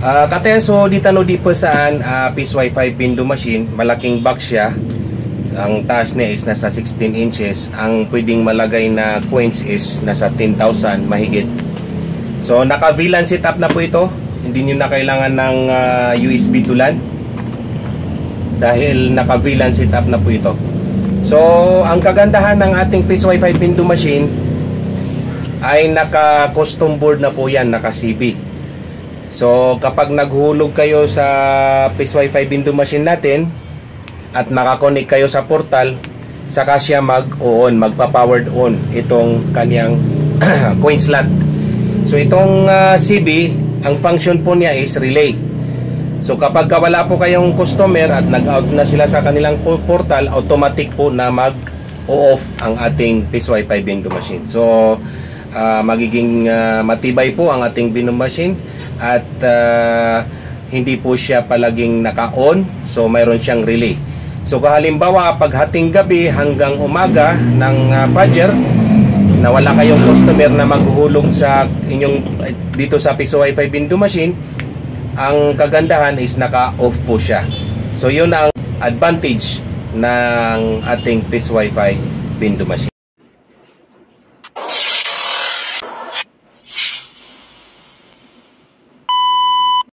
Kateso dito di po saan Peace Wi-Fi window machine, malaking box siya. Ang taas niya is nasa 16 inches. Ang pwedeng malagay na coins is nasa 10,000 mahigit. So naka VLAN setup na po ito. Hindi niyo na kailangan ng USB to LAN dahil naka VLAN setup na po ito. So ang kagandahan ng ating Peace Wi-Fi window machine ay naka custom board na po yan, naka CB. So kapag naghulog kayo sa Peace Wi-Fi window machine natin at nakakonect kayo sa portal, saka siya mag-on, magpa-powered on itong kanyang coin slot. So itong CB, ang function po niya is relay. So kapag wala po kayong customer at nag-out na sila sa kanilang portal, automatic po na mag-off ang ating Peace Wi-Fi window machine. So magiging matibay po ang ating window machine at hindi po siya palaging naka-on. So mayroon siyang relay. So halimbawa pag hating gabi hanggang umaga ng Fajr na wala kayong customer na maghuhulog sa inyong dito sa Peace Wi-Fi window machine, ang kagandahan is naka-off po siya. So yun ang advantage ng ating Peace Wi-Fi window machine.